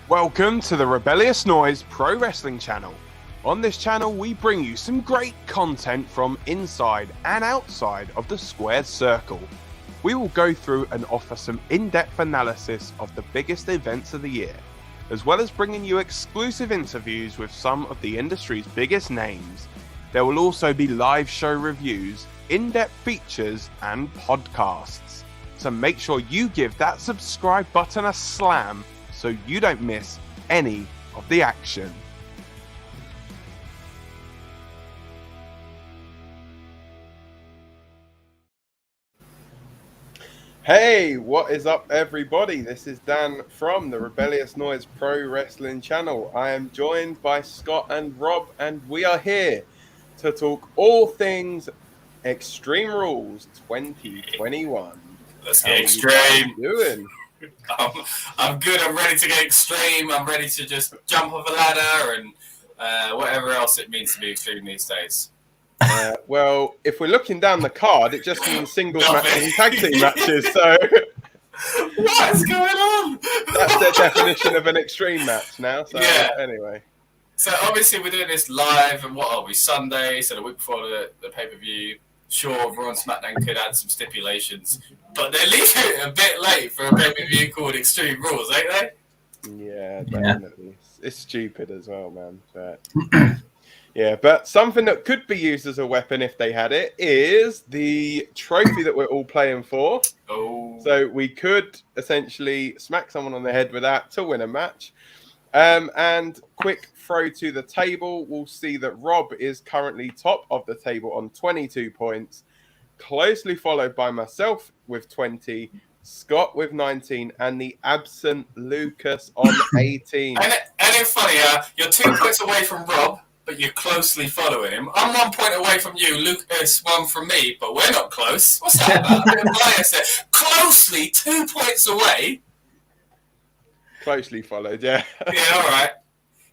Welcome to the Rebellious Noise Pro Wrestling channel. On this channel, we bring you some great content from inside and outside of the squared circle. We will go through and offer some in-depth analysis of the biggest events of the year, as well as bringing you exclusive interviews with some of the industry's biggest names. There will also be live show reviews, in-depth features, and podcasts. So make sure you give that subscribe button a slam so you don't miss any of the action. Hey, what is up everybody? This is Dan from the Rebellious Noise Pro Wrestling channel. I am joined by Scott and Rob, and we are here to talk all things Extreme Rules 2021. Let's get extreme. Doing? I'm good. I'm ready to get extreme. I'm ready to just jump off a ladder and whatever else it means to be extreme these days. Well, if we're looking down the card, it just means singles matches and tag team matches. So what's going on? That's the definition of an extreme match now. So yeah. Anyway. So obviously we're doing this live, and what are we, Sunday? So the week before the pay-per-view. Sure, Raw and SmackDown could add some stipulations, but they're leaving it a bit late for a pay-per-view called Extreme Rules, ain't they? Yeah, definitely. Yeah. It's stupid as well, man. But yeah, but something that could be used as a weapon if they had it is the trophy that we're all playing for. Oh. So we could essentially smack someone on the head with that to win a match. And quick throw to the table, we'll see that Rob is currently top of the table on 22 points, closely followed by myself with 20, Scott with 19, and the absent Lucas on 18. And it's funny, you're 2 points away from Rob, but you're closely following him. I'm 1 point away from you, Lucas 1 from me, but we're not close. What's that about? A bit of bias there. Closely 2 points away. Closely followed, yeah. Yeah, all right.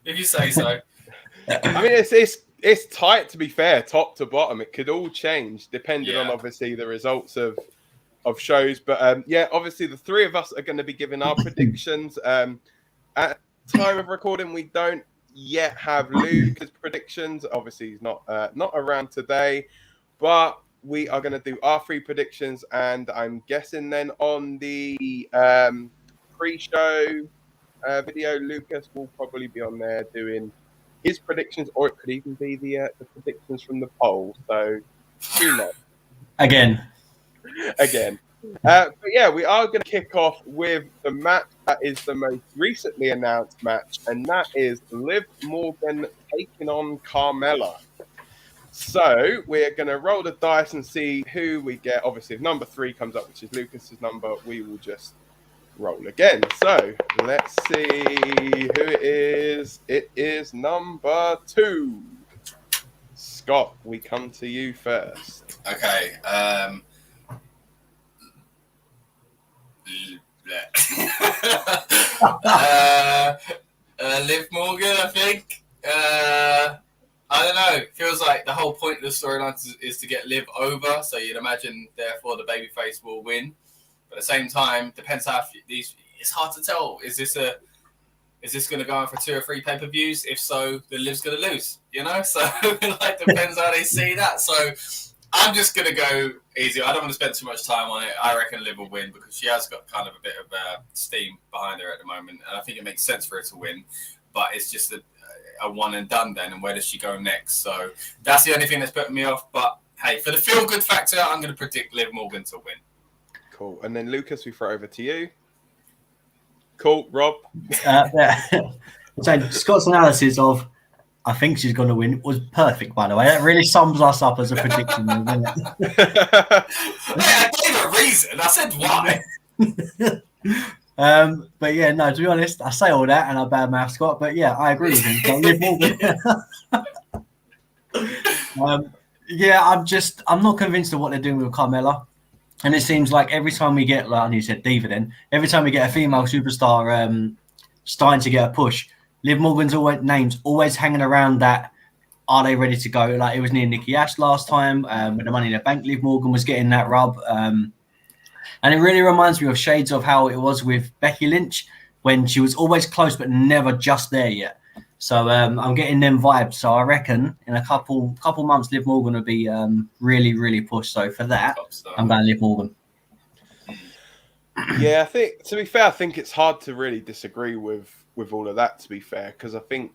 If you say so. I mean, it's tight, to be fair, top to bottom. It could all change depending on obviously the results of shows. But yeah, obviously the three of us are going to be giving our predictions. At time of recording, we don't yet have Luke's predictions. Obviously, he's not around today, but we are going to do our three predictions, and I'm guessing then on the pre-show video, Lucas will probably be on there doing his predictions, or it could even be the predictions from the poll. So, who knows? Again. But yeah, we are going to kick off with the match that is the most recently announced match, and that is Liv Morgan taking on Carmella. So we're going to roll the dice and see who we get. Obviously, if number 3 comes up, which is Lucas's number, we will just roll again. So let's see who it is. It is number 2. Scott, we come to you first. Okay. Liv Morgan, I think. I don't know. It feels like the whole point of the storyline is to get Liv over. So you'd imagine, therefore, the babyface will win. But at the same time, depends how these. It's hard to tell. Is this going to go on for 2 or 3 pay-per-views? If so, then Liv's going to lose. You know, so it depends how they see that. So I'm just going to go easy. I don't want to spend too much time on it. I reckon Liv will win because she has got kind of a bit of steam behind her at the moment, and I think it makes sense for her to win. But it's just a one and done then, and where does she go next? So that's the only thing that's putting me off. But hey, for the feel-good factor, I'm going to predict Liv Morgan to win. Cool. And then Lucas, we throw over to you. Cool. Rob? So Scott's analysis of I think she's going to win was perfect, by the way. That really sums us up as a prediction. Doesn't it? I gave a reason. I said why. But yeah, no, to be honest, I say all that and I badmouth Scott, but yeah, I agree with him. So Liv Morgan. Yeah, I'm not convinced of what they're doing with Carmella. And it seems like every time we get, like you said, Diva then, every time we get a female superstar starting to get a push, Liv Morgan's always hanging around that, are they ready to go? Like it was near Nikki Ash last time with the Money in the Bank. Liv Morgan was getting that rub. And it really reminds me of shades of how it was with Becky Lynch when she was always close but never just there yet. So I'm getting them vibes. So I reckon in a couple months, Liv Morgan will be really, really pushed. So for that, I'm going Liv Morgan. Yeah, I think, to be fair, I think it's hard to really disagree with all of that, to be fair, because I think,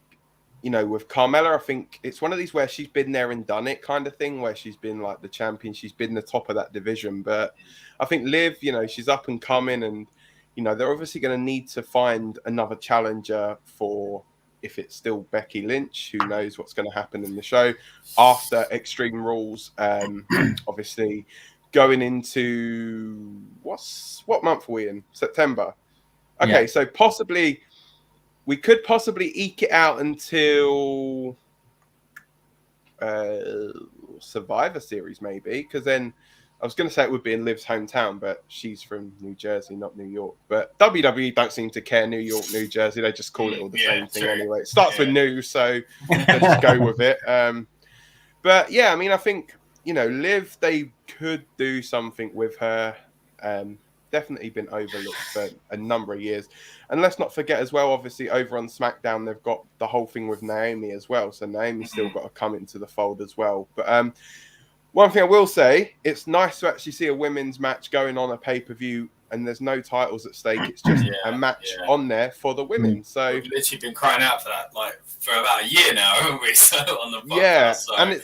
you know, with Carmella, I think it's one of these where she's been there and done it kind of thing, where she's been like the champion, she's been the top of that division. But I think Liv, you know, she's up and coming, and, you know, they're obviously going to need to find another challenger for, if it's still Becky Lynch, who knows what's going to happen in the show after Extreme Rules. Obviously, going into what month are we in? September. Okay, so possibly we could possibly eke it out until Survivor Series, maybe, because then I was going to say it would be in Liv's hometown, but she's from New Jersey, not New York. But WWE don't seem to care New York, New Jersey. They just call it all the same thing anyway. It starts with new, so let's just go with it. But yeah, I mean, I think, you know, Liv, they could do something with her. Definitely been overlooked for a number of years. And let's not forget as well, obviously, over on SmackDown, they've got the whole thing with Naomi as well. So Naomi's still got to come into the fold as well. But one thing I will say, it's nice to actually see a women's match going on a pay-per-view, and there's no titles at stake. It's just a match on there for the women. So we've literally been crying out for that, like, for about a year now, haven't we? So on the podcast, and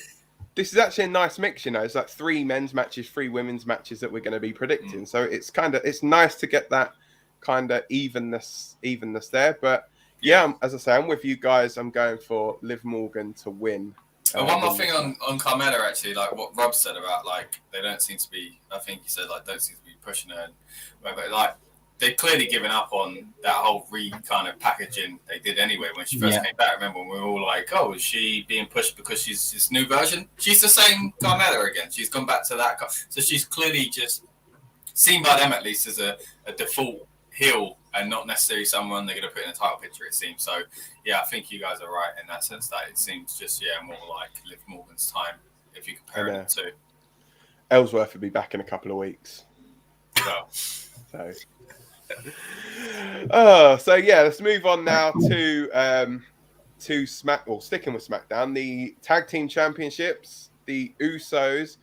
this is actually a nice mix, you know. It's like 3 men's matches, 3 women's matches that we're going to be predicting. So it's nice to get that kind of evenness there. But yeah, as I say, I'm with you guys. I'm going for Liv Morgan to win. One more thing on Carmella, actually, like what Rob said about, like, they don't seem to be, I think he said, like, don't seem to be pushing her. But, like, they've clearly given up on that whole kind of packaging they did anyway when she first came back. Remember when we were all like, oh, is she being pushed because she's this new version? She's the same Carmella again. She's gone back to that. So she's clearly just seen by them, at least, as a default heel and not necessarily someone they're going to put in a title picture, it seems. So, yeah, I think you guys are right in that sense that it seems just, more like Liv Morgan's time if you compare it to. Ellsworth will be back in a couple of weeks. Well. So yeah, let's move on now to sticking with SmackDown, the tag team championships, the Usos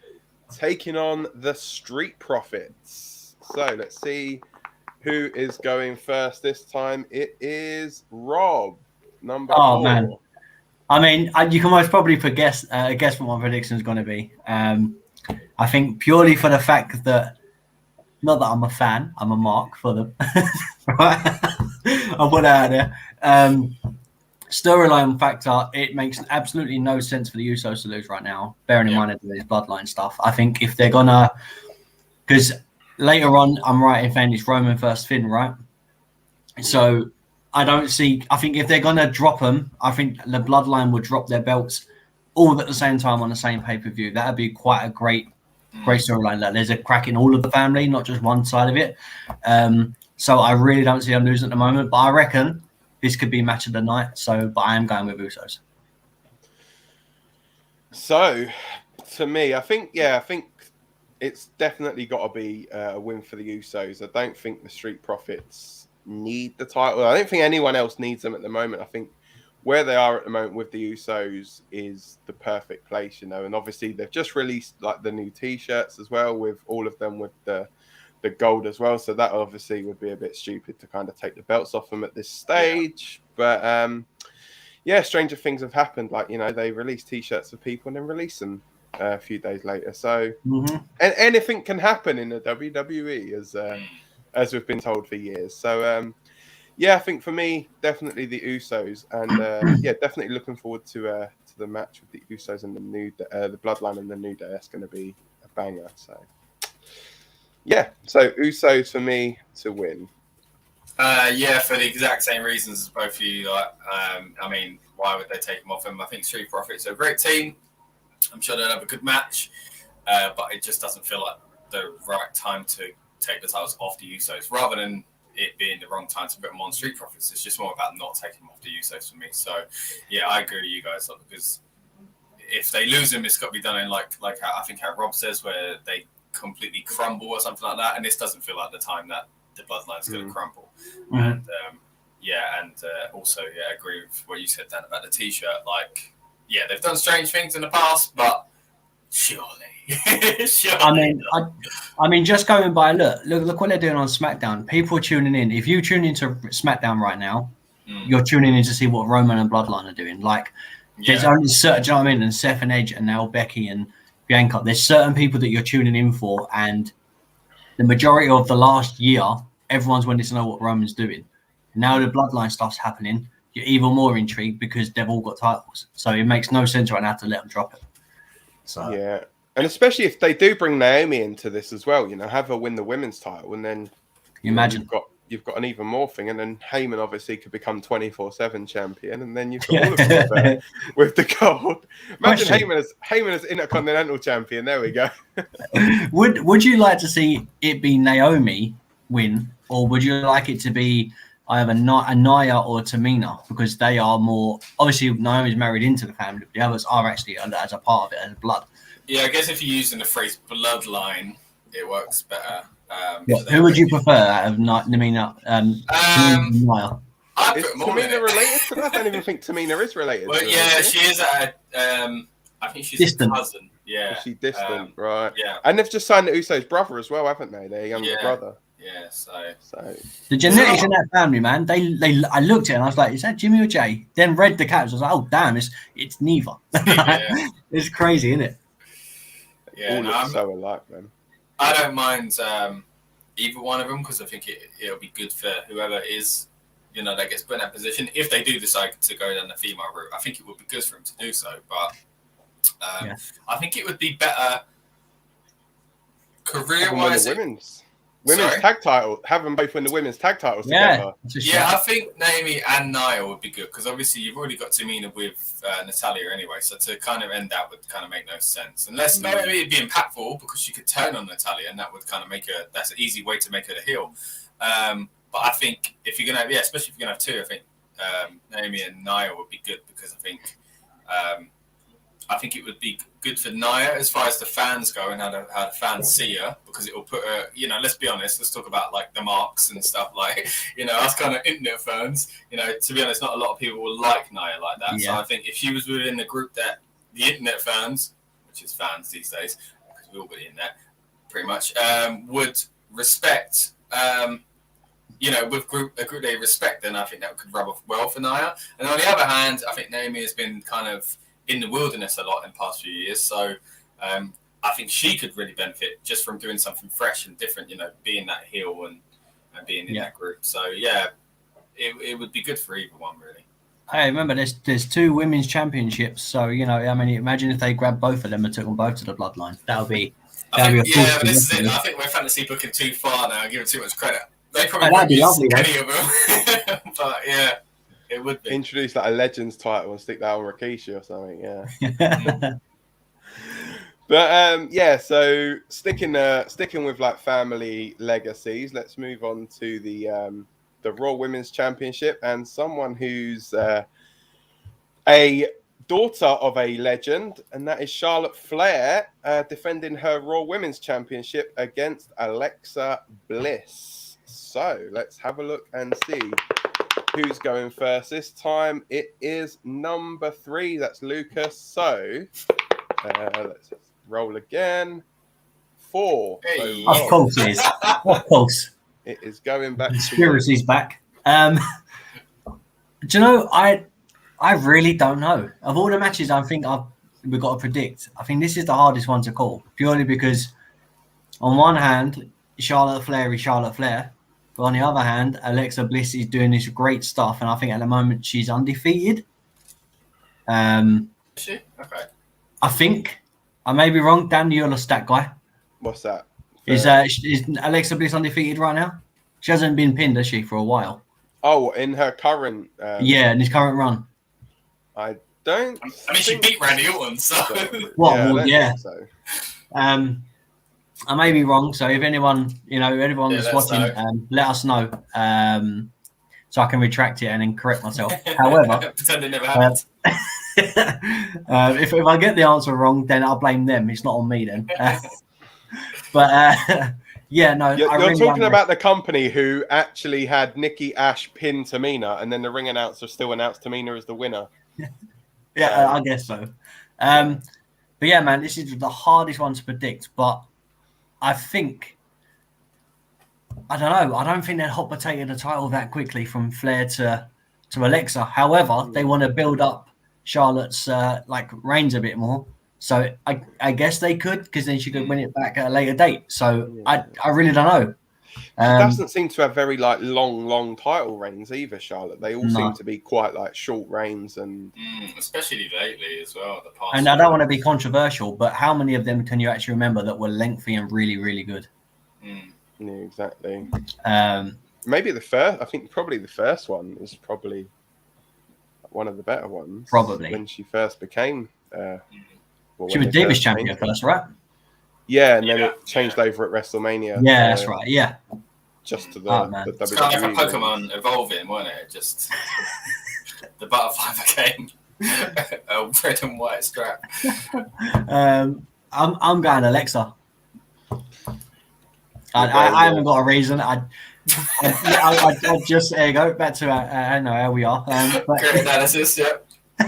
taking on the Street Profits. So let's see who is going first this time. It is Rob, number 4. Man, I mean, you can most probably guess what my prediction is going to be. I think purely for the fact that, not that I'm a fan, I'm a mark for them. Right? I'll put that out there. Storyline factor, it makes absolutely no sense for the Usos to lose right now, bearing in mind this Bloodline stuff. I think if they're going to... Because later on, I'm right in saying it's Roman versus Finn, right? So I don't see... I think if they're going to drop them, I think the Bloodline would drop their belts all at the same time on the same pay-per-view. That would be quite a great storyline. That there's a crack in all of the family, not just one side of it. So I really don't see them losing at the moment, but I reckon this could be match of the night. So, but I am going with Usos. So, to me, I think it's definitely got to be a win for the Usos. I don't think the Street Profits need the title. I don't think anyone else needs them at the moment. I think where they are at the moment with the Usos is the perfect place, you know. And obviously they've just released like the new T-shirts as well, with all of them with the gold as well. So that obviously would be a bit stupid to kind of take the belts off them at this stage. But stranger things have happened. Like, you know, they release T-shirts for people and then release them a few days later. So and anything can happen in the WWE, as we've been told for years. So I think for me, definitely the Usos, and definitely looking forward to the match with the Usos and the Bloodline and the New Day. That's going to be a banger. So so Usos for me to win. For the exact same reasons as both of you. I mean, why would they take them off him? I think Street Profits are a great team. I'm sure they'll have a good match, but it just doesn't feel like the right time to take the titles off the Usos, rather than it being the wrong time to put them on Street Profits. It's just more about not taking them off the Usos for me. So, I agree with you guys, because if they lose them, it's got to be done in like how, I think how Rob says, where they completely crumble or something like that. And this doesn't feel like the time that the Bloodline's going to crumble. And and also agree with what you said, Dan, about the T-shirt. Like, they've done strange things in the past, but surely. I mean, just going by, look what they're doing on SmackDown. People are tuning in. If you tune into SmackDown right now, you're tuning in to see what Roman and Bloodline are doing. Like, there's only certain, do you know what I mean? And Seth and Edge and now Becky and Bianca. There's certain people that you're tuning in for, and the majority of the last year, everyone's wanting to know what Roman's doing. Now the Bloodline stuff's happening, you're even more intrigued because they've all got titles. So it makes no sense right now to let them drop it. So yeah, and especially if they do bring Naomi into this as well, have her win the women's title, and then imagine you've got an even more thing, and then Heyman obviously could become 24/7 champion, and then you've got all of them with the gold. Imagine Heyman as Intercontinental champion. There we go. Would you like to see it be Naomi win, or would you like it to be either Anoa'i or Tamina, because they are more, obviously Naomi's married into the family, but the others are actually as a part of it, as blood. Yeah, I guess if you're using the phrase bloodline, it works better. Who would you prefer out of Tamina? Tamina? Is Tamina related to that? I don't even think Tamina is related. Well, to she is. I think she's distant. a cousin. Yeah, is she distant, right? Yeah, and they've just signed the Usos' brother as well, haven't they? Their younger brother. Yeah, so the genetics in that family, man. I looked at it and I was like, is that Jimmy or Jay? Then read the caps. I was like, oh damn, it's neither. It's crazy, isn't it? Yeah, all look so alike, man. I don't mind either one of them because I think it'll be good for whoever it is, that gets put in that position. If they do decide to go down the female route, I think it would be good for them to do so. But I think it would be better career-wise. Women's tag title, have them both win the women's tag titles together. Yeah, I think Naomi and Nia would be good because obviously you've already got Tamina with Natalya anyway, so to kind of end that would kind of make no sense. Unless maybe it'd be impactful because she could turn on Natalya and that would kind of that's an easy way to make her the heel. But I think if you're going to especially if you're going to have two, I think Naomi and Nia would be good because I think it would be good for Nia as far as the fans go and how the fans see her, because it will put her, let's be honest, let's talk about like the marks and stuff, like, us kind of internet fans, to be honest, not a lot of people will like Nia like that. Yeah. So I think if she was within the group that the internet fans, which is fans these days, because we all got the internet pretty much, would respect, with a group they respect, then I think that could rub off well for Nia. And on the other hand, I think Naomi has been kind of in the wilderness a lot in the past few years, so I think she could really benefit just from doing something fresh and different, being that heel and being in that group. So it would be good for either one, really. Hey, remember there's two women's championships, so imagine if they grabbed both of them and took them both to the Bloodline. That would be but this is it. I think we're fantasy booking too far now and giving too much credit. They probably wouldn't use any of them, but yeah. It would be. Introduce like a Legends title and stick that on Rikishi or something, yeah. But so sticking with like family legacies, let's move on to the Raw Women's Championship and someone who's a daughter of a legend, and that is Charlotte Flair defending her Raw Women's Championship against Alexa Bliss. So let's have a look and see who's going first this time. It is number 3. That's Lucas. So let's roll again. 4. Hey. Of course it is. Of course. It is going back. Conspiracy's back. Do you know, I really don't know. Of all the matches I think we've got to predict, I think this is the hardest one to call, purely because on one hand, Charlotte Flair is Charlotte Flair. But on the other hand, Alexa Bliss is doing this great stuff, and I think at the moment she's undefeated. Is she? Okay. I think. I may be wrong. Dan, you're a stat guy. What's that? Is Alexa Bliss undefeated right now? She hasn't been pinned, has she, for a while? Oh, in her current... in his current run. I don't... I mean, she beat Randy Orton, so... So. I may be wrong, so if anyone that's watching, let us know, so I can retract it and then correct myself. However, pretend it never happened. If I get the answer wrong, then I'll blame them. It's not on me then. But Yeah, no, You're really talking about the company who actually had Nikki Ash pin Tamina, and then the ring announcer still announced Tamina as the winner. Yeah, I guess so. But yeah, man, this is the hardest one to predict. But I think, I don't know. I don't think they'd hot potato the title that quickly from Flair to Alexa. However, they want to build up Charlotte's reigns a bit more. So I guess they could, because then she could win it back at a later date. So I really don't know. She doesn't seem to have very long title reigns either, Charlotte. They all seem to be quite like short reigns, and especially lately as well. The past and I don't want to be controversial, but how many of them can you actually remember that were lengthy and really, really good? Yeah, exactly. Maybe the first. I think probably the first one is probably one of the better ones. Probably when she first became. She was Divas champion first, right? Yeah, and then it changed over at WrestleMania. Yeah, that's right. Yeah, just to the WWE. It's kind of like a Pokemon evolving, wasn't it? Just the butterfly became a red and white strap. I'm going Alexa. I haven't got a reason. I just there you go back to I know how we are. Great analysis, yeah.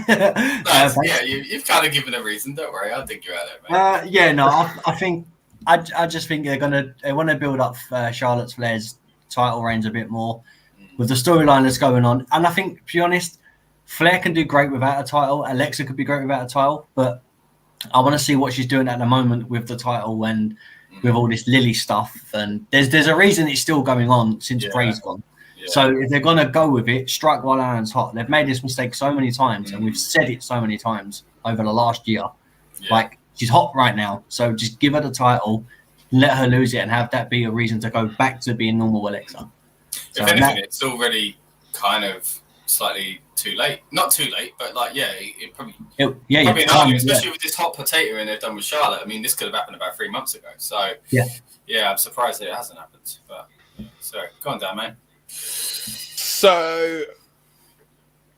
Nice. You've kind of given a reason. Don't worry, I'll dig you out there, mate. I think I just think they want to build up Charlotte Flair's title reigns a bit more with the storyline that's going on. And I think, to be honest, Flair can do great without a title. Alexa could be great without a title, but I want to see what she's doing at the moment with the title and with all this Lily stuff. And there's a reason it's still going on since Bray's gone. Yeah. So if they're going to go with it, strike while iron's hot. They've made this mistake so many times, and we've said it so many times over the last year. Yeah. Like, she's hot right now, so just give her the title, let her lose it, and have that be a reason to go back to being normal Alexa. So if anything, it's already kind of slightly too late. Not too late, but it probably an argument, especially with this hot potato and they've done with Charlotte. I mean, this could have happened about 3 months ago. So I'm surprised that it hasn't happened. But sorry, go on, Dan, mate. So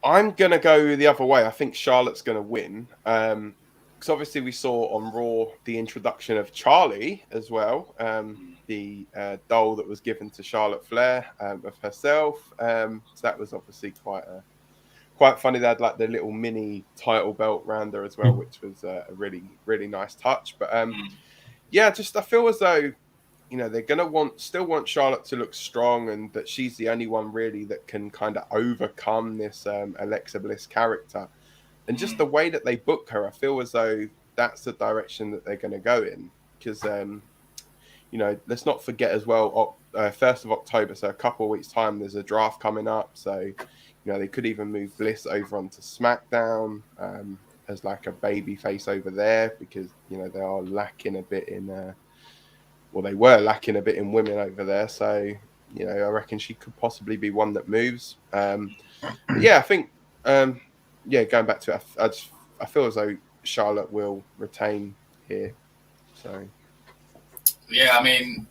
I'm going to go the other way. I think Charlotte's going to win. Because obviously we saw on Raw the introduction of Charlie as well. The doll that was given to Charlotte Flair of herself. So that was obviously quite funny. They had like the little mini title belt around her as well, which was a really, really nice touch. But I feel as though, they're going to still want Charlotte to look strong, and that she's the only one really that can kind of overcome this Alexa Bliss character. And just the way that they book her, I feel as though that's the direction that they're going to go in. Because, let's not forget as well, 1st of October, so a couple of weeks' time, there's a draft coming up. So, they could even move Bliss over onto SmackDown as like a baby face over there, because, they are lacking a bit in... they were lacking a bit in women over there. So, I reckon she could possibly be one that moves. I think... going back to it, I feel as though Charlotte will retain here. So, I mean,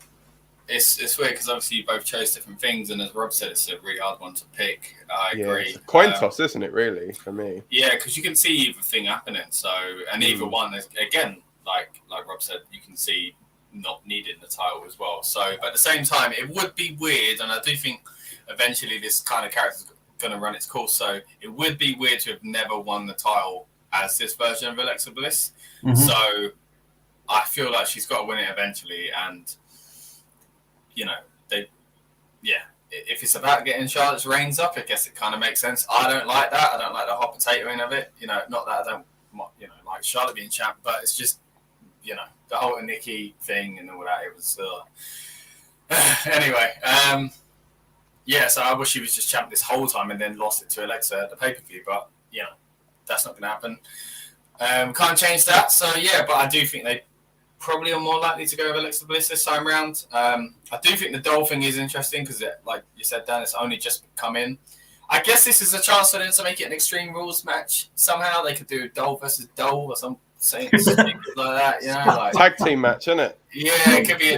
it's weird because obviously you both chose different things, and as Rob said, it's a really hard one to pick. I agree. It's a coin toss, isn't it? Really, for me. Yeah, because you can see either thing happening. So, and either one is, again, like Rob said, you can see not needing the title as well. So, but at the same time, it would be weird, and I do think eventually this kind of character is going to run its course. So it would be weird to have never won the title as this version of Alexa Bliss. So I feel like she's got to win it eventually, and if it's about getting Charlotte's reigns up, I guess it kind of makes sense. I don't like that. I don't like the hot potatoing of it. Not that I don't like Charlotte being champ, but it's just the whole Nikki thing and all that. It was anyway. So I wish she was just champ this whole time and then lost it to Alexa at the pay-per-view, but that's not going to happen. Can't change that. So but I do think they probably are more likely to go with Alexa Bliss this time around. I do think the doll thing is interesting because, like you said, Dan, it's only just come in. I guess this is a chance for them to make it an Extreme Rules match. Somehow they could do doll versus doll or something like that. Tag team match, isn't it? Yeah, it could be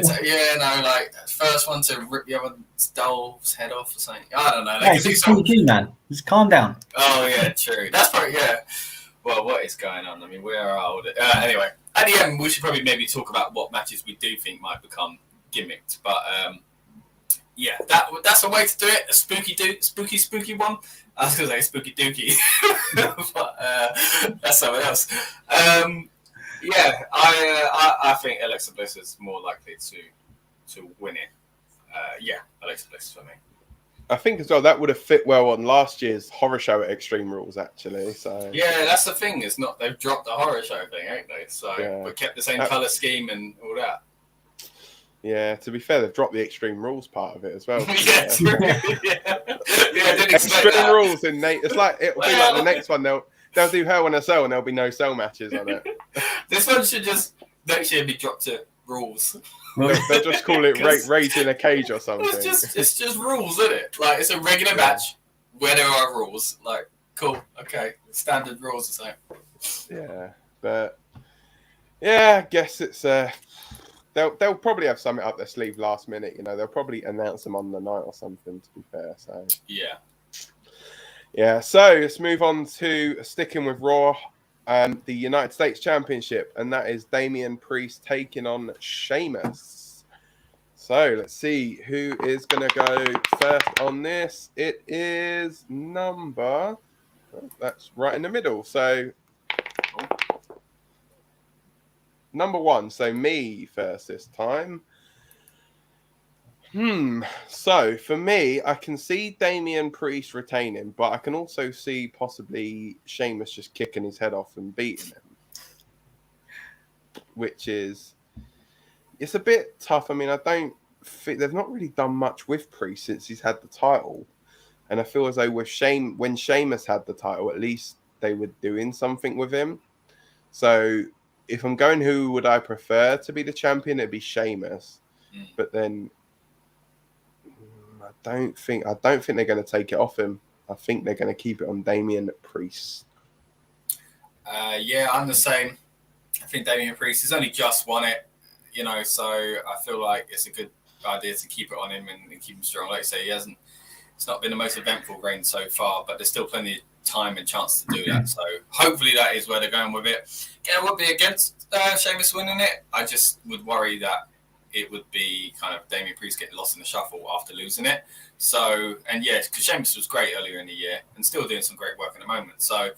first one to rip the other doll's head off or something. I don't know. It's PG, man. Just calm down. Oh yeah, true. That's probably Well, what is going on? I mean, we are old. Anyway, at the end, we should probably maybe talk about what matches we do think might become gimmicked. But yeah, that's a way to do it. A spooky one. I was going to say spooky dookie, but that's something else. Yeah, I think Alexa Bliss is more likely to win it. Yeah, Alexa Bliss for me. I think as well that would have fit well on last year's horror show at Extreme Rules, actually. So yeah, that's the thing. It's not they've dropped the horror show thing, ain't they? So but kept the same color scheme and all that. Yeah, to be fair, they've dropped the Extreme Rules part of it as well. Yeah, didn't Extreme that. Rules in Nate. It's like it'll be like the next one. They'll do Hell in a Cell and there'll be no cell matches on it. This one should just next year be dropped to Rules. They'll just call it Rage in a Cage or something. It's just rules, isn't it? Like it's a regular match where there are rules. Like cool, okay, standard rules or something. Yeah, but yeah, I guess it's they'll probably have something up their sleeve last minute. You know, they'll probably announce them on the night or something. To be fair, so yeah. So let's move on to sticking with Raw. The United States Championship, and that is Damien Priest taking on Sheamus. So let's see who is going to go first on this. It is that's right in the middle. So number 1. So me first this time. So for me, I can see Damien Priest retaining, but I can also see possibly Sheamus just kicking his head off and beating him, which is it's a bit tough. I mean, I don't think they've not really done much with Priest since he's had the title, and I feel as though when Sheamus had the title, at least they were doing something with him. So if I'm going, who would I prefer to be the champion? It'd be Sheamus, but then. I don't think they're going to take it off him. I think they're going to keep it on Damien Priest. Yeah, I'm the same. I think Damien Priest has only just won it, you know, so I feel like it's a good idea to keep it on him and keep him strong. Like I say, it's not been the most eventful reign so far, but there's still plenty of time and chance to do that. So hopefully that is where they're going with it. Yeah, I would be against Sheamus winning it. I just would worry that it would be kind of Damien Priest getting lost in the shuffle after losing it. So, and yeah, because Sheamus was great earlier in the year and still doing some great work at the moment. So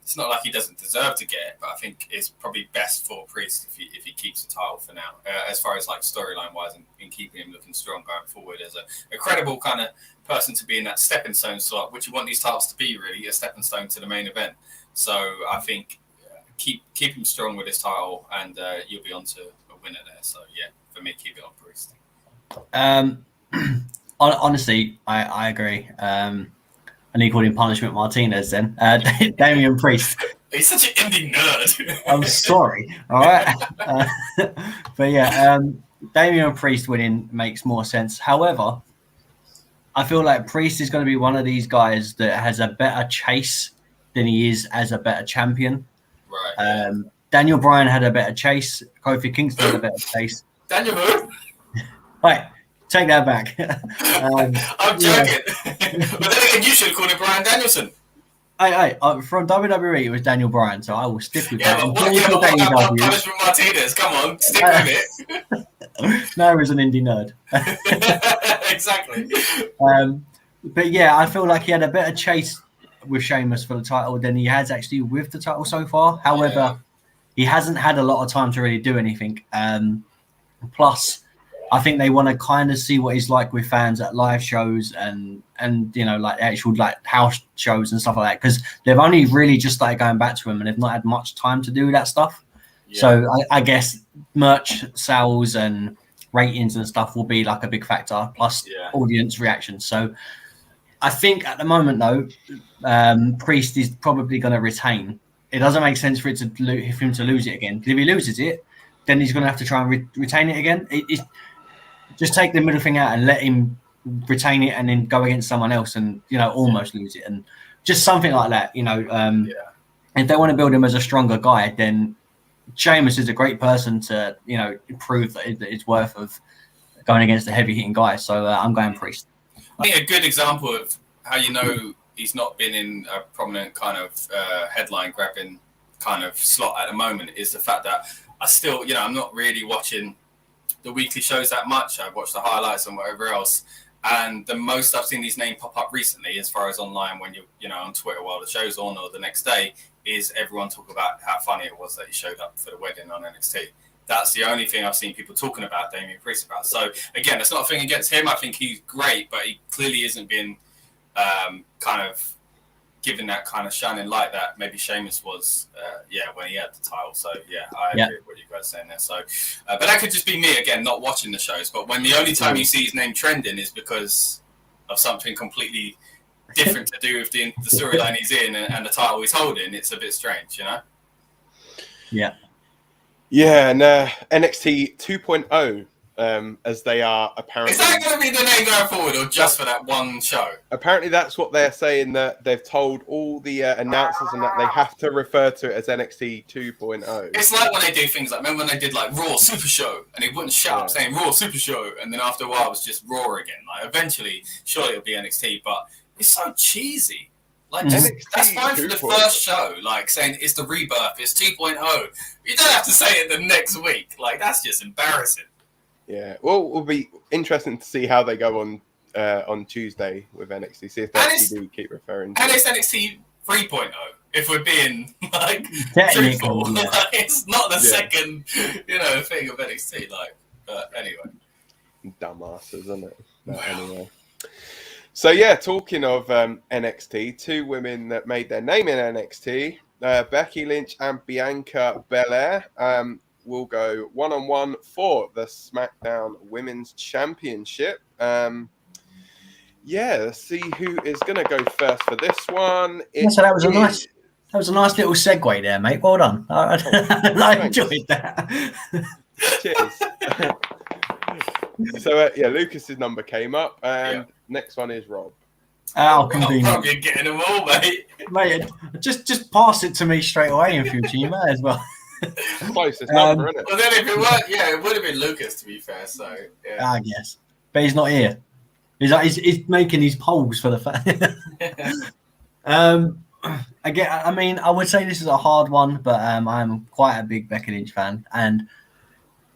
it's not like he doesn't deserve to get it, but I think it's probably best for Priest if he keeps the title for now, as far as like storyline wise and keeping him looking strong going forward as a credible kind of person to be in that stepping stone slot, which you want these titles to be really, a stepping stone to the main event. So I think keep him strong with his title and you'll be on to a winner there. So yeah. For me, keep it on Priest. Honestly, I agree. And he called him Punishment Martinez then. Damien Priest. He's such an indie nerd. I'm sorry. All right. But yeah, Damien Priest winning makes more sense. However, I feel like Priest is going to be one of these guys that has a better chase than he is as a better champion. Right. Daniel Bryan had a better chase. Kofi Kingston had a better chase. Daniel who? Right, take that back. I'm joking. But then again, you should have called him Bryan Danielson. Hey, from WWE, it was Daniel Bryan, so I will stick with that. But Punishment Martinez, come on, stick with it. No, he's an indie nerd. Exactly. But yeah, I feel like he had a better chase with Sheamus for the title than he has actually with the title so far. However, he hasn't had a lot of time to really do anything. Plus, I think they want to kind of see what he's like with fans at live shows and you know, like actual like house shows and stuff like that, because they've only really just started going back to him and they've not had much time to do that stuff. Yeah. So I guess merch sales and ratings and stuff will be like a big factor, plus audience reaction. So I think at the moment though, Priest is probably going to retain. It doesn't make sense for him to lose it again. Because if he loses it, then he's going to have to try and retain it again. Just take the middle thing out and let him retain it and then go against someone else and, you know, almost lose it. And just something like that, you know. If they want to build him as a stronger guy, then Sheamus is a great person to, you know, prove that it's worth of going against a heavy-hitting guy. So I'm going Priest. I think a good example of how you know he's not been in a prominent kind of headline-grabbing kind of slot at the moment is the fact that I still, you know, I'm not really watching the weekly shows that much. I watch the highlights and whatever else. And the most I've seen these names pop up recently, as far as online, when you're on Twitter while the show's on or the next day, is everyone talk about how funny it was that he showed up for the wedding on NXT. That's the only thing I've seen people talking about Damien Priest about. So again, it's not a thing against him. I think he's great, but he clearly isn't been kind of given that kind of shining light that maybe Sheamus was, when he had the title. So I agree with what you guys are saying there. So, but that could just be me again, not watching the shows. But when the only time you see his name trending is because of something completely different to do with the storyline he's in and the title he's holding, it's a bit strange, you know? Yeah. Yeah, and NXT 2.0, as they are apparently. Is that going to be the name going forward, or just for that one show? Apparently, that's what they're saying, that they've told all the announcers and that they have to refer to it as NXT 2.0. It's like when they do things like, remember when they did like Raw Super Show, and they wouldn't shut up saying Raw Super Show, and then after a while it was just Raw again. Like eventually, surely it'll be NXT, but it's so cheesy. Like, that's fine for the first show, like saying it's the rebirth, it's 2.0. You don't have to say it the next week. Like, that's just embarrassing. Yeah, well, it'll be interesting to see how they go on Tuesday with NXT. See if they actually do keep referring to it. And it's NXT 3.0, if we're being, like, Technical, truthful. Like, it's not the second, thing of NXT, like, but anyway. Dumbasses, isn't it? But anyway. So, yeah, talking of NXT, two women that made their name in NXT, Becky Lynch and Bianca Belair, will go one-on-one for the SmackDown Women's Championship. Let's see who is going to go first for this one. So that was a nice little segue there, mate. Well done. I enjoyed that. Cheers. So, Lucas's number came up, and next one is Rob. Oh, convenient. I'm probably getting them all, mate. Mate, just pass it to me straight away in future. You may as well. Closest number, isn't it? Well, then if it weren't, it would have been Lucas, to be fair. So, I guess. But he's not here. He's making his polls for the fact. Again, I mean, I would say this is a hard one, but I'm quite a big Becky Lynch fan, and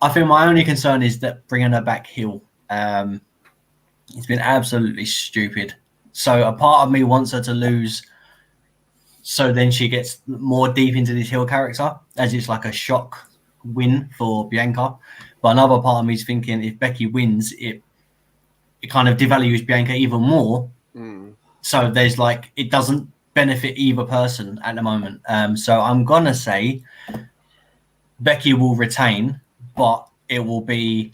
I think my only concern is that bringing her back heel. It's been absolutely stupid. So a part of me wants her to lose, so then she gets more deep into this heel character, as it's like a shock win for Bianca. But another part of me is thinking if Becky wins, it kind of devalues Bianca even more. So there's like, it doesn't benefit either person at the moment. So I'm going to say Becky will retain, but it will be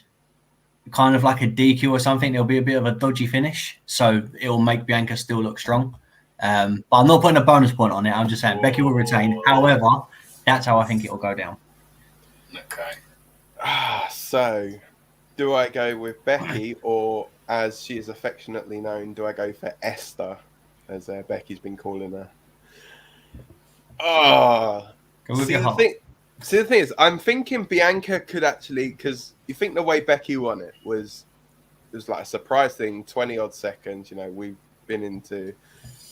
kind of like a DQ or something. It'll be a bit of a dodgy finish, so it will make Bianca still look strong. But I'm not putting a bonus point on it. I'm just saying Becky will retain. However, that's how I think it will go down. Okay. So, do I go with Becky, or as she is affectionately known, do I go for Esther, as Becky's been calling her? Go with your heart. See, the thing is, I'm thinking Bianca could actually, because you think the way Becky won it was like a surprise thing, 20-odd seconds. We've been into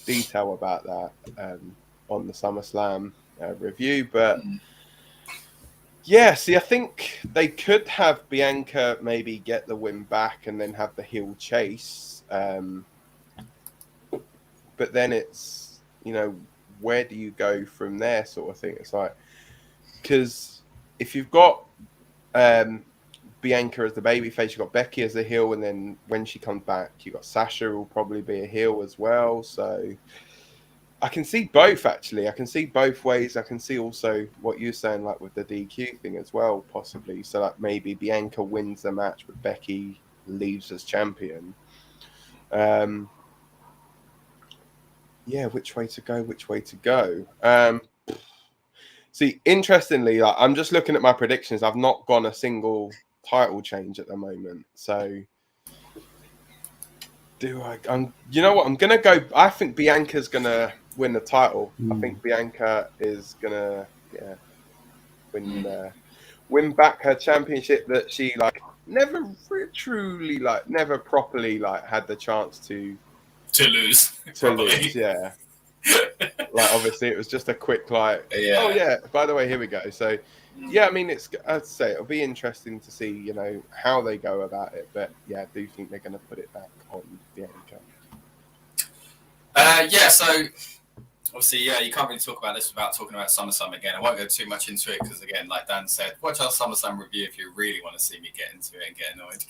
detail about that on the SummerSlam review. But, I think they could have Bianca maybe get the win back and then have the heel chase. But then it's, where do you go from there sort of thing? It's like, because if you've got Bianca as the babyface, you've got Becky as the heel, and then when she comes back, you've got Sasha who will probably be a heel as well. So I can see both, actually. I can see both ways. I can see also what you're saying, like with the DQ thing as well, possibly. So like maybe Bianca wins the match, but Becky leaves as champion. Which way to go? See, interestingly, like, I'm just looking at my predictions. I've not gone a single title change at the moment. So, you know what? I'm going to go. I think Bianca's going to win the title. I think Bianca is going to win back her championship that she never properly had the chance to lose. Obviously it was just a quick by the way, here we go. So Yeah, I mean, I'd say it'll be interesting to see, you know, how they go about it. But yeah, I do think they're going to put it back on Bianca. Yeah, so obviously, yeah, you can't really talk about this without talking about SummerSlam again. I won't go too much into it because, again, like Dan said, watch our SummerSlam review if you really want to see me get into it and get annoyed.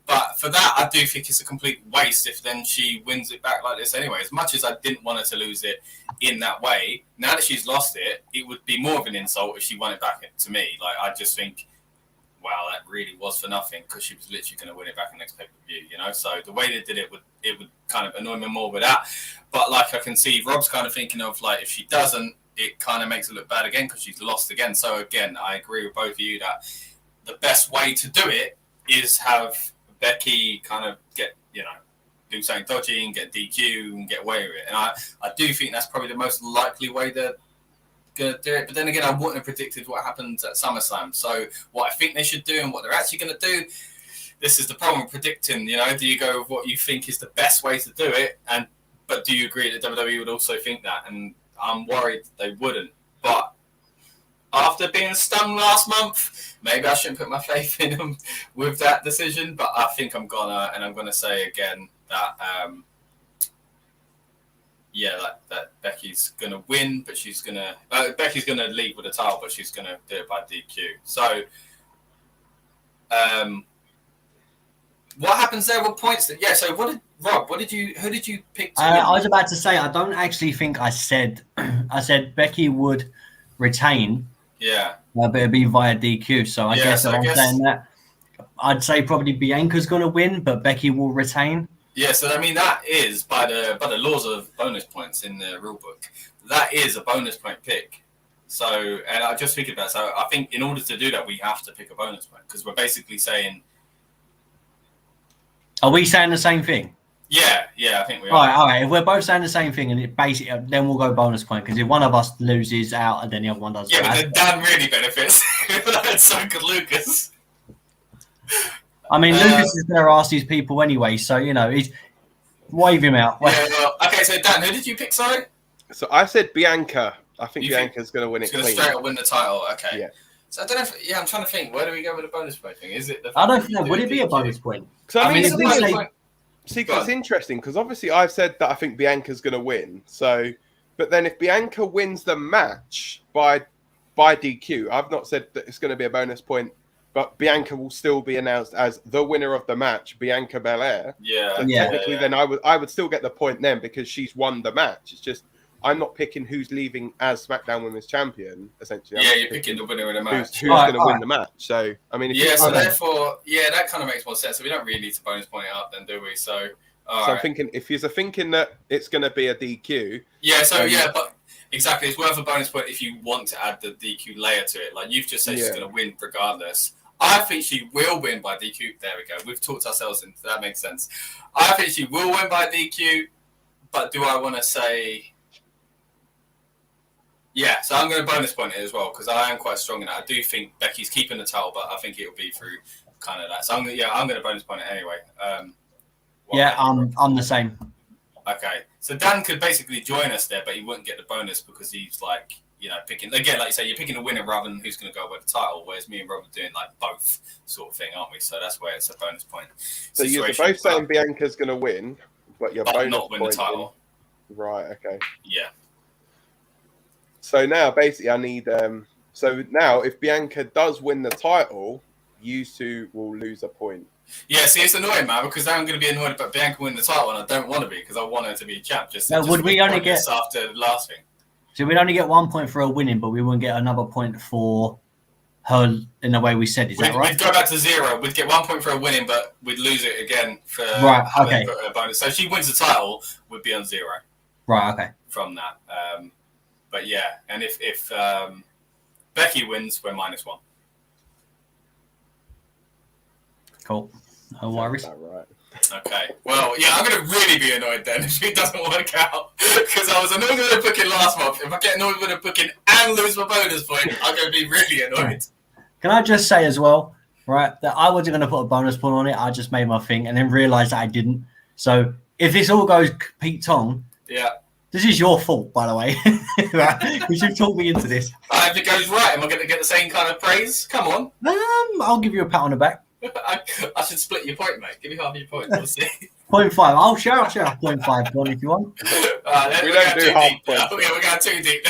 But for that, I do think it's a complete waste if then she wins it back like this anyway. As much as I didn't want her to lose it in that way, now that she's lost it, it would be more of an insult if she won it back to me. Like, I just think, wow, that really was for nothing because she was literally going to win it back in the next pay-per-view, you know? So the way they did it would kind of annoy me more with that. But, like, I can see Rob's kind of thinking of, like, if she doesn't, it kind of makes it look bad again because she's lost again. So, again, I agree with both of you that the best way to do it is have Becky kind of get, you know, do something dodgy and get DQ and get away with it. And I do think that's probably the most likely way they're going to do it. But then again, I wouldn't have predicted what happens at SummerSlam. So what I think they should do and what they're actually going to do, this is the problem with predicting, you know, do you go with what you think is the best way to do it? But do you agree that WWE would also think that? And I'm worried they wouldn't. But after being stung last month, maybe I shouldn't put my faith in them with that decision. But I think I'm gonna, and I'm gonna say again that that Becky's gonna win, but she's gonna Becky's gonna leave with a title, but she's gonna do it by DQ. So, what happens there? What points? So who did you pick? I was about to say I don't actually think I said Becky would retain. Yeah, but it'd be via DQ. So I guess I'm saying that, I'd say probably Bianca's gonna win, but Becky will retain. Yeah, so I mean that is by the laws of bonus points in the rule book. That is a bonus point pick. So, and I just figured that. So I think in order to do that, we have to pick a bonus point because we're basically saying. Are we saying the same thing? Yeah, I think we are. All right. If we're both saying the same thing, and it basically, then we'll go bonus point because if one of us loses out and then the other one does. Yeah, but then Dan really benefits. So could Lucas. I mean, Lucas is going to ask these people anyway, so, you know, he's wave him out. Yeah, well, okay, so Dan, who did you pick, sorry? So I said Bianca. I think Bianca's going to win it clean. She's going to straight up win the title, okay. Yeah. So I don't know if, I'm trying to think, where do we go with the bonus point thing? Is it? I don't know, would it be a bonus point? So, I mean, it's a bonus point. See, it's interesting because obviously I've said that I think Bianca's going to win. So, but then if Bianca wins the match by DQ, I've not said that it's going to be a bonus point. But Bianca will still be announced as the winner of the match, Bianca Belair. Yeah. So technically, then I would still get the point then because she's won the match. It's just I'm not picking who's leaving as SmackDown Women's Champion. Essentially, you're picking the winner of the match. Who's going to win the match? So I mean, therefore, that kind of makes more sense. So we don't really need to bonus point it up, then, do we? So, I'm thinking if you're thinking that it's going to be a DQ. Yeah. So but. Exactly, it's worth a bonus point if you want to add the DQ layer to it. Like you've just said, she's going to win regardless. I think she will win by DQ. There we go. We've talked ourselves into that. Makes sense. I think she will win by DQ, but do I want to say? Yeah, so I'm going to bonus point it as well because I am quite strong in that. I do think Becky's keeping the title, but I think it'll be through kind of that. So I'm going to bonus point it anyway. I'm the same. Okay, so Dan could basically join us there, but he wouldn't get the bonus because he's like, you know, picking again, like you say, you're picking a winner rather than who's going to go with the title. Whereas me and Rob are doing like both sort of thing, aren't we? So that's where it's a bonus point. So you're both saying Bianca's going to win, but you're bonus not win the title. Right. Okay. Yeah. So now basically I need. So now if Bianca does win the title, you two will lose a point. Yeah, see, it's annoying, man, because now I'm going to be annoyed about Bianca winning the title, and I don't want to be because I want her to be champ. Would we only get after the last thing? So we'd only get 1 point for her winning, but we wouldn't get another point for her in the way we said. Is that right? We'd go back to 0. We'd get 1 point for her winning, but we'd lose it again for okay. A bonus. So if she wins the title, we'd be on 0. Right. Okay. From that, but yeah, and if Becky wins, we're -1. Cool. No worries. Right. Okay. Well, yeah, I'm going to really be annoyed then if it doesn't work out. Because I was annoyed with the booking last month. If I get annoyed with the booking and lose my bonus point, I'm going to be really annoyed. Can I just say as well, right, that I wasn't going to put a bonus point on it. I just made my thing and then realised that I didn't. So if this all goes Pete Tong, yeah, this is your fault, by the way. Because you talked me into this. I everything goes right, am I going to get the same kind of praise? Come on. I'll give you a pat on the back. I should split your point, mate. Give me half your point. We'll see. 0.5. I'll share 0.5 one if you want. We don't do half points. We're going too deep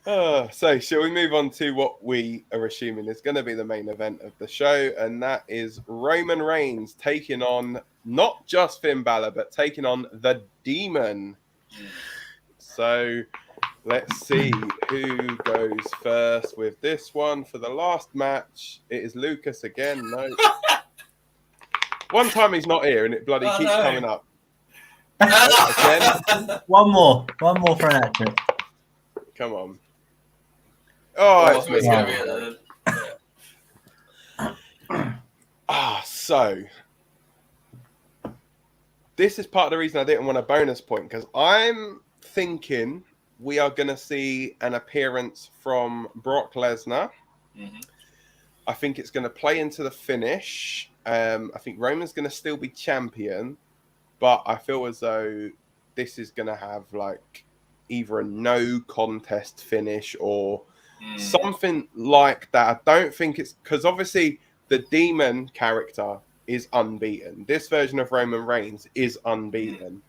now. So, shall we move on to what we are assuming is going to be the main event of the show? And that is Roman Reigns taking on not just Finn Balor, but taking on the Demon. So, let's see who goes first with this one. For the last match, it is Lucas again. No. One time he's not here and it bloody keeps coming up. Again. One more for an actor. Come on. Oh, it's so this is part of the reason I didn't want a bonus point, because I'm thinking we are going to see an appearance from Brock Lesnar. Mm-hmm. I think it's going to play into the finish. I think Roman's going to still be champion, but I feel as though this is going to have like either a no contest finish or something like that. I don't think it's because obviously the Demon character is unbeaten. This version of Roman Reigns is unbeaten.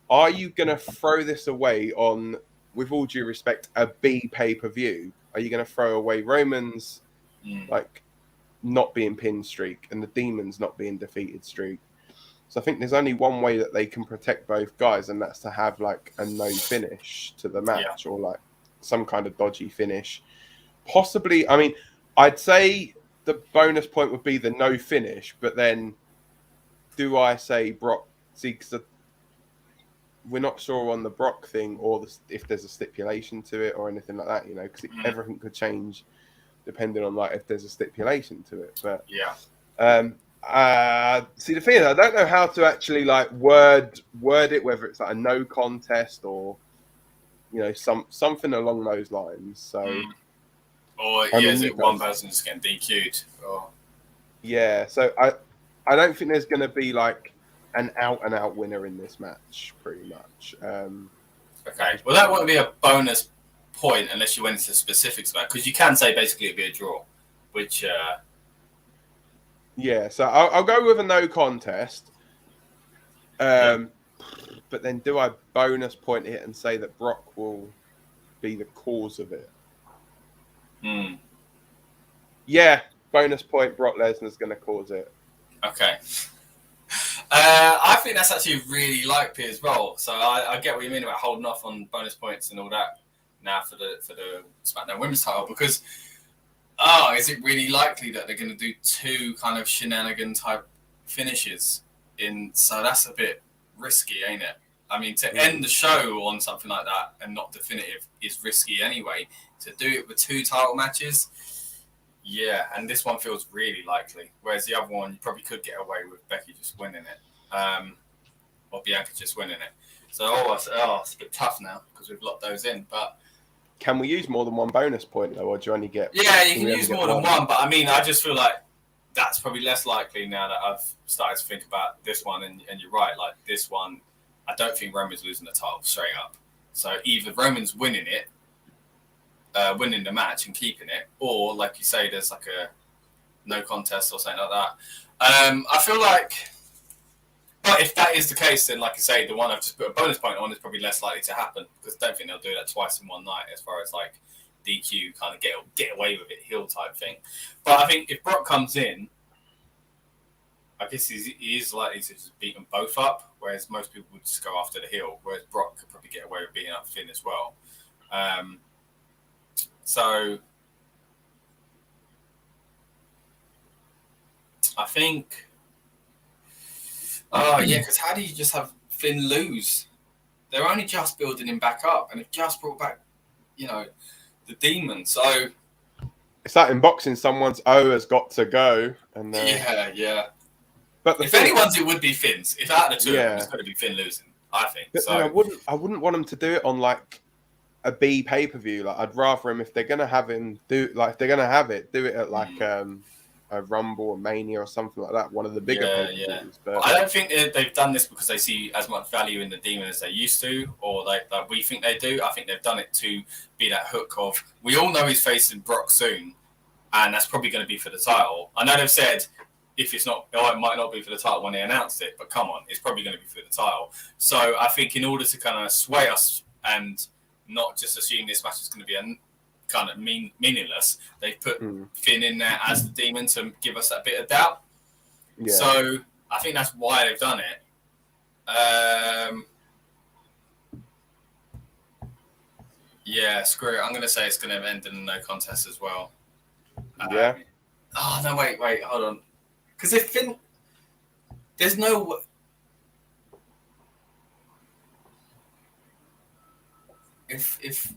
Are you going to throw this away on, with all due respect, a B pay-per-view? Are you going to throw away Roman's like not being pinned streak and the Demon's not being defeated streak? So I think there's only one way that they can protect both guys, and that's to have like a no finish to the match or like some kind of dodgy finish. Possibly, I mean, I'd say the bonus point would be the no finish, but then do I say Brock? See, because we're not sure on the Brock thing or if there's a stipulation to it or anything like that, you know, because everything could change depending on like if there's a stipulation to it. But see, the thing is, I don't know how to actually like word it, whether it's like a no contest or, you know, something along those lines. So, or is it one person just getting DQ'd? Or... Yeah, so I don't think there's going to be like an out and out winner in this match, pretty much. Okay, well that wouldn't be a bonus point unless you went into specifics about it, because you can say basically it'd be a draw, which. Yeah, so I'll go with a no contest. But then do I bonus point it and say that Brock will be the cause of it? Yeah, bonus point, Brock Lesnar's going to cause it. Okay. I think that's actually really likely as well. So I get what you mean about holding off on bonus points and all that now for the SmackDown Women's title, because is it really likely that they're going to do two kind of shenanigan type finishes in? So that's a bit risky, ain't it? I mean, to end the show on something like that and not definitive is risky anyway. To do it with two title matches, yeah, and this one feels really likely. Whereas the other one, you probably could get away with Becky just winning it, or Bianca just winning it. So, it's a bit tough now because we've locked those in. But can we use more than one bonus point though, or do you only get? Yeah, you can use more than one. But I mean, I just feel like that's probably less likely now that I've started to think about this one. And you're right, like this one, I don't think Roman's losing the title straight up. So either Roman's winning it, winning the match and keeping it, or like you say, there's like a no contest or something like that. I feel like, but if that is the case, then like I say, the one I've just put a bonus point on is probably less likely to happen, because I don't think they'll do that twice in one night as far as like DQ kind of get away with it, heel type thing. But I think if Brock comes in, I guess he is likely to just beat them both up, whereas most people would just go after the heel, whereas Brock could probably get away with beating up Finn as well. So I think, because how do you just have Finn lose? They're only just building him back up, and they've just brought back, the Demon. So it's like in boxing, someone's O has got to go, and yeah. But if anyone's, it would be Finn's. If out of the two, it's going to be Finn losing, I think. But so I wouldn't want him to do it on like a B pay-per-view. Like I'd rather him, if they're gonna have him do, like if they're gonna have it, do it at like a a Rumble or Mania or something like that. One of the bigger pay-per-views. But I don't think they've done this because they see as much value in the Demon as they used to, or like we think they do. I think they've done it to be that hook of, we all know he's facing Brock soon, and that's probably going to be for the title. I know they've said if it's not, it might not be for the title when they announced it, but come on, it's probably going to be for the title. So I think in order to kind of sway us and not just assume this match is going to be kind of meaningless, they've put Finn in there as the Demon to give us that bit of doubt. Yeah. So I think that's why they've done it. Yeah, screw it. I'm going to say it's going to end in a no contest as well. Yeah. Oh, no, wait, hold on. Because if Finn... There's no... If...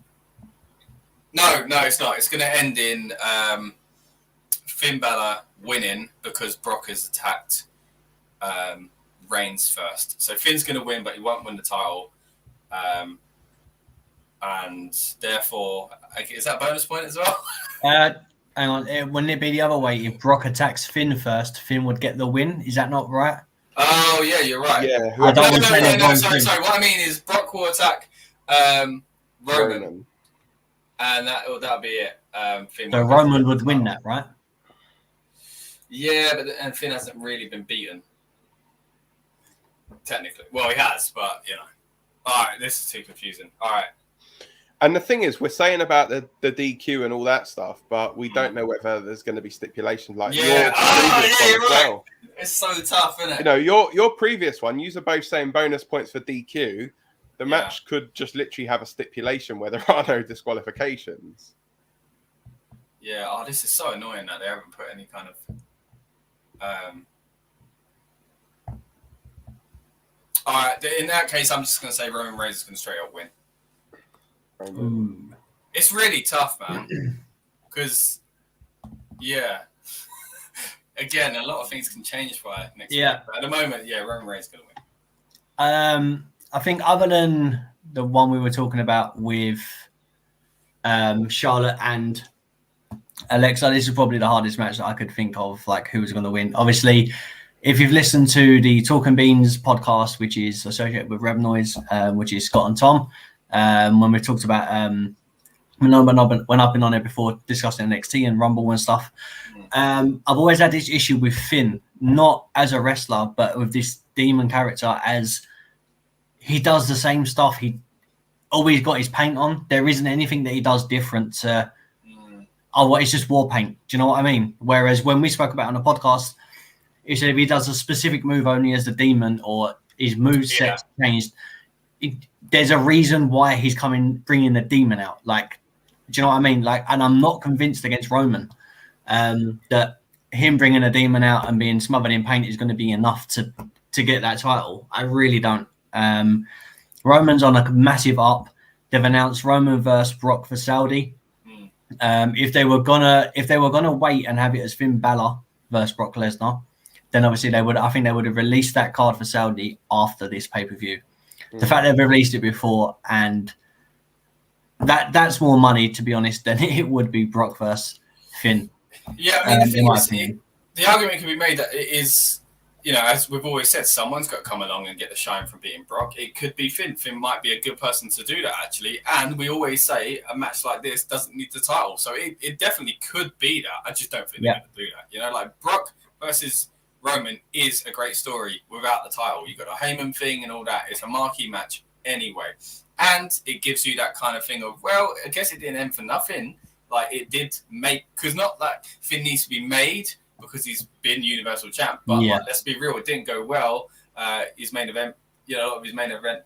No, it's not. It's going to end in Finn Balor winning because Brock has attacked Reigns first. So Finn's going to win, but he won't win the title. And therefore... Is that a bonus point as well? Hang on, wouldn't it be the other way? If Brock attacks Finn first, Finn would get the win. Is that not right? Oh, yeah, you're right. Yeah. No, sorry. What I mean is Brock will attack Roman. And that'll be it. Finn so Roman would win that, right? Yeah, but Finn hasn't really been beaten. Technically. Well, he has, but, you know. All right, this is too confusing. All right. And the thing is, we're saying about the DQ and all that stuff, but we don't know whether there's going to be stipulations like your previous one as well. It's so tough, isn't it? You know, your previous one, you were both saying bonus points for DQ. The match could just literally have a stipulation where there are no disqualifications. Yeah. Oh, this is so annoying that they haven't put any kind of. All right. In that case, I'm just going to say Roman Reigns is going to straight up win. It's really tough, man. Because, again, a lot of things can change by next week. But at the moment, Roman Reigns is going to win. I think other than the one we were talking about with Charlotte and Alexa, this is probably the hardest match that I could think of, like who was going to win. Obviously, if you've listened to the Talking Beans podcast, which is associated with Rebellious Noise, which is Scott and Tom, when we talked about when I've been on it before discussing NXT and Rumble and stuff, I've always had this issue with Finn, not as a wrestler, but with this demon character, as he does the same stuff. He always got his paint on. There isn't anything that he does different to, it's just war paint. Do you know what I mean? Whereas when we spoke about it on the podcast, he said if he does a specific move only as the demon or his moveset changed, there's a reason why he's bringing the demon out. Like, do you know what I mean? Like, and I'm not convinced against Roman that him bringing a demon out and being smothered in paint is going to be enough to get that title. I really don't. Roman's on a massive up. They've announced Roman versus Brock for Saudi. If they were gonna wait and have it as Finn Balor versus Brock Lesnar, then obviously I think they would have released that card for Saudi after this pay-per-view. The fact they've released it before, and that's more money, to be honest, than it would be Brock versus Finn. Yeah, I mean, the argument can be made that it is, you know, as we've always said, someone's got to come along and get the shine from beating Brock. It could be Finn. Finn might be a good person to do that, actually. And we always say a match like this doesn't need the title. So it definitely could be that. I just don't think they're going to do that. You know, like Brock versus Roman is a great story without the title. You've got a Heyman thing and all that. It's a marquee match anyway. And it gives you that kind of thing of, well, I guess it didn't end for nothing. Like, it did make, because not that Finn needs to be made because he's been Universal Champ, but like, let's be real, it didn't go well. His main event, you know, his main event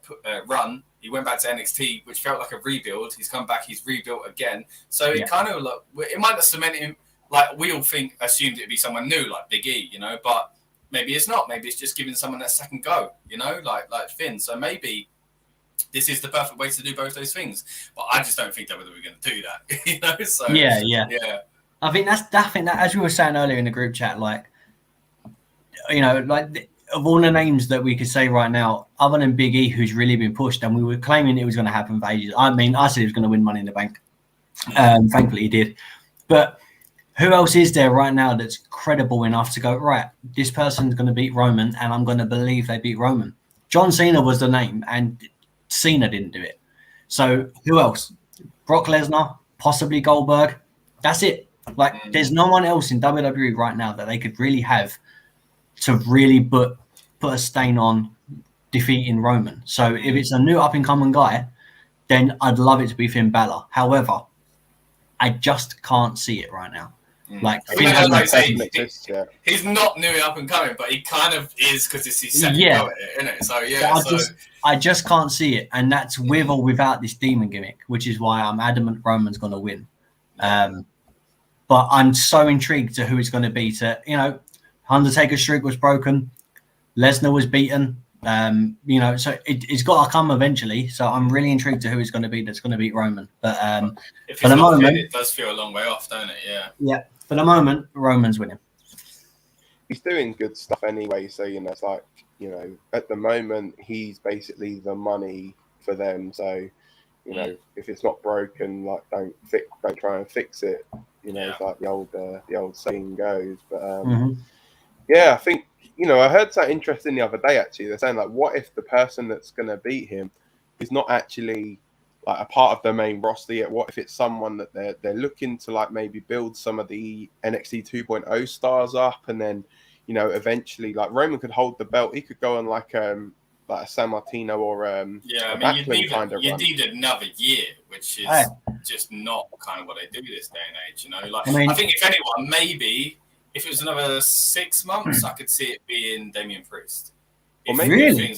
run, he went back to NXT, which felt like a rebuild. He's come back, he's rebuilt again. So it kind of, like, it might have cemented him, like we all assumed it'd be someone new, like Big E, you know, but maybe it's not. Maybe it's just giving someone that second go, you know, like Finn. So maybe this is the perfect way to do both those things. But I just don't think that we're going to do that, you know. So yeah. I think that, as we were saying earlier in the group chat, like, you know, like of all the names that we could say right now, other than Big E, who's really been pushed, and we were claiming it was going to happen for ages. I mean, I said he was going to win Money in the Bank. Thankfully, he did. But who else is there right now that's credible enough to go, right, this person's going to beat Roman and I'm going to believe they beat Roman? John Cena was the name and Cena didn't do it. So who else? Brock Lesnar, possibly Goldberg. That's it. Like, there's no one else in WWE right now that they could really have to really put a stain on defeating Roman. So if it's a new up-and-coming guy, then I'd love it to be Finn Balor. However, I just can't see it right now. Like, he's not new up and coming, but he kind of is because it's his second go at it, isn't it? So yeah, I just can't see it, and that's with or without this demon gimmick, which is why I'm adamant Roman's going to win. But I'm so intrigued to who it's going to be. Undertaker's streak was broken, Lesnar was beaten. So it's got to come eventually. So I'm really intrigued to who it's going to be that's going to beat Roman. But if for the moment, it does feel a long way off, don't it? Yeah. Yeah. For the moment, Roman's winning. He's doing good stuff anyway. So it's like at the moment he's basically the money for them. So if it's not broken, like don't try and fix it. It's like the old saying goes. But I think. I heard something interesting the other day, actually. They're saying, like, what if the person that's going to beat him is not actually, like, a part of the main roster yet? What if it's someone that they're looking to, like, maybe build some of the NXT 2.0 stars up and then, eventually, like, Roman could hold the belt. He could go on, like a San Martino or you need another year, which is just not kind of what they do this day and age, I think if anyone, maybe... If it was another 6 months, I could see it being Damien Priest. Really?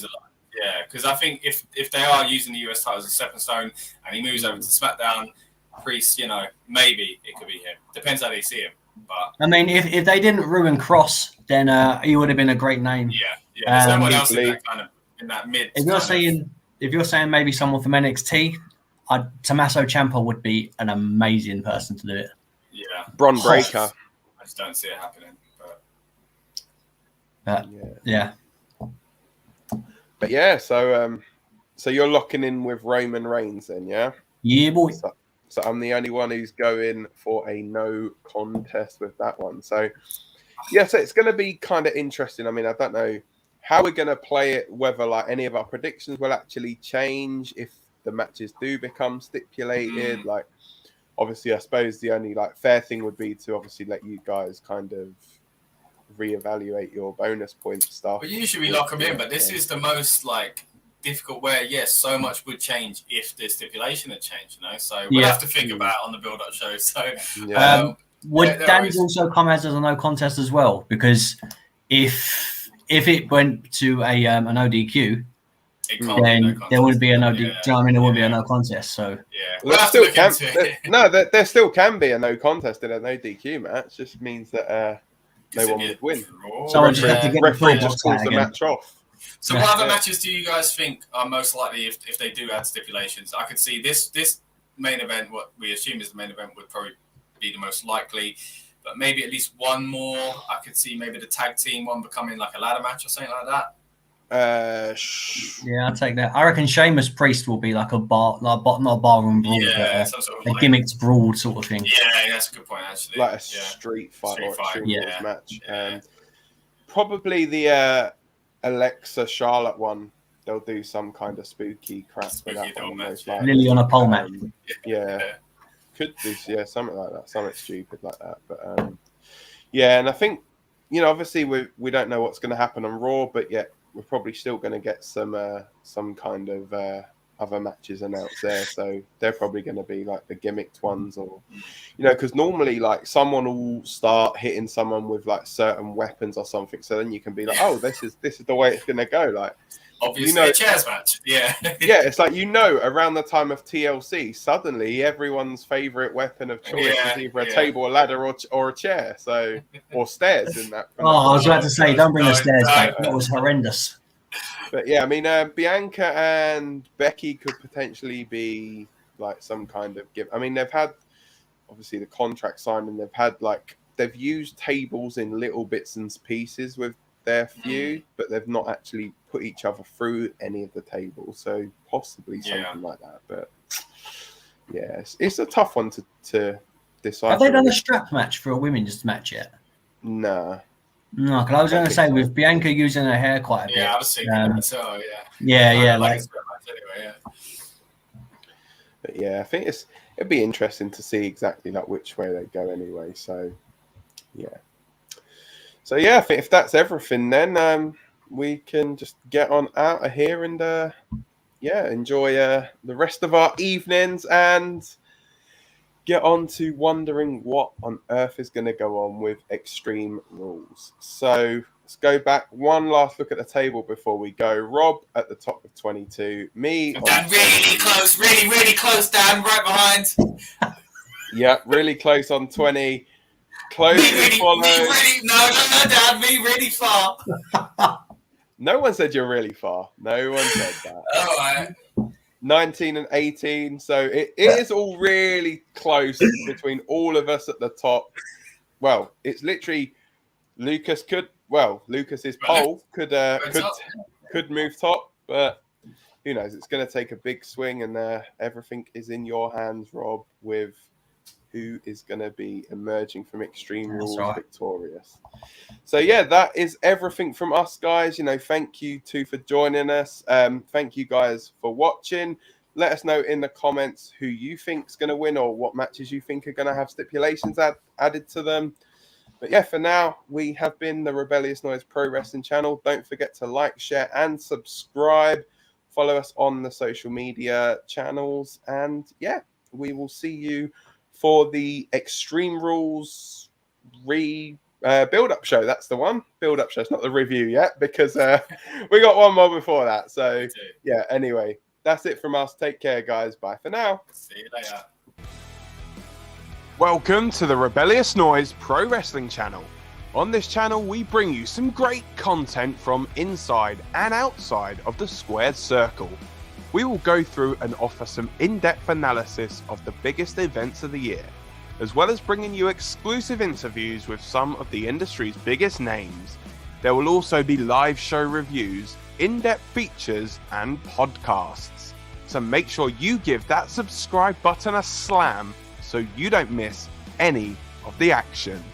Because I think if they are using the US title as a stepping stone and he moves over to SmackDown, Priest, maybe it could be him. Depends how they see him. But I mean, if they didn't ruin Cross, then he would have been a great name. Yeah. There's no one else in that mid. If you're saying maybe someone from NXT, Tommaso Ciampa would be an amazing person to do it. Yeah, Bron Breakker. I just don't see it happening. But yeah, so you're locking in with Roman Reigns then, yeah? Yeah, boy. So I'm the only one who's going for a no contest with that one. So so it's going to be kind of interesting. I mean, I don't know how we're going to play it, whether like any of our predictions will actually change if the matches do become stipulated. Like, obviously, I suppose the only like fair thing would be to obviously let you guys kind of reevaluate your bonus point stuff. But usually we lock them in, but this is the most like difficult where so much would change if the stipulation had changed, So we'll have to think about it on the build-up show. So would Dan's also come as a no contest as well? Because if it went to a an ODQ, then there would be a no. There would be a no contest. So there still can be a no contest in a no DQ match. Just means that no one would win. Someone just have to get referee just calls the match off. So what other matches do you guys think are most likely if they do add stipulations? I could see this main event, what we assume is the main event, would probably be the most likely. But maybe at least one more. I could see maybe the tag team one becoming like a ladder match or something like that. I'll take that. I reckon Sheamus Priest will be like a bar, not a barroom brawl, but a gimmicked brawl sort of thing. Yeah, that's a good point actually. Like a street fight or a match. Probably the Alexa Charlotte one. They'll do some kind of spooky crap for that one. Lily on a pole match. Could do something like that, something stupid like that. But and I think obviously we don't know what's going to happen on Raw, but yet we're probably still going to get some kind of other matches announced there. So they're probably going to be like the gimmicked ones, or because normally like someone will start hitting someone with like certain weapons or something. So then you can be like, oh, this is the way it's going to go. Like, obviously a chairs match. It's like around the time of TLC, suddenly everyone's favorite weapon of choice is either a table, a ladder, or a chair. So or stairs in that. I was about to say, don't bring the stairs back. That was horrendous. But I mean, Bianca and Becky could potentially be like some kind of give. I mean, they've had obviously the contract signed, and they've used tables in little bits and pieces with their feud, but they've not actually put each other through any of the tables. So possibly something like that. But it's a tough one to decipher. Have they done a strap match for a women's match yet? Nah. No, because I was going to say with Bianca using her hair quite a bit. Yeah, I was thinking that, so yeah. Yeah, like a strap match anyway, But yeah, I think it'd be interesting to see exactly like which way they go anyway. So yeah. I think if that's everything, then we can just get on out of here and enjoy the rest of our evenings and get on to wondering what on earth is going to go on with Extreme Rules. So let's go back. One last look at the table before we go. Rob at the top of 22. Me. Dan, really close, really close, Dan, right behind. Yeah, really close on 20. Closely followed. No, Dan, me really far. No one said you're really far. No one said that. All right. 19 and 18. So it is all really close between all of us at the top. Well, it's literally Lucas's poll could move top, but who knows? It's going to take a big swing, and everything is in your hands, Rob, with who is going to be emerging from Extreme Rules victorious. So yeah, that is everything from us, guys. Thank you too for joining us. Thank you guys for watching. Let us know in the comments who you think is going to win or what matches you think are going to have stipulations added to them. But yeah, for now, we have been the Rebellious Noise Pro Wrestling channel. Don't forget to like, share, and subscribe. Follow us on the social media channels. And yeah, we will see you for the Extreme Rules build-up show. That's the one. Build-up show. It's not the review yet because we got one more before that. So yeah, anyway, that's it from us. Take care, guys. Bye for now. See you later. Welcome to the Rebellious Noise Pro Wrestling channel. On this channel, we bring you some great content from inside and outside of the squared circle. We will go through and offer some in-depth analysis of the biggest events of the year, as well as bringing you exclusive interviews with some of the industry's biggest names. There will also be live show reviews, in-depth features, and podcasts. So make sure you give that subscribe button a slam so you don't miss any of the action.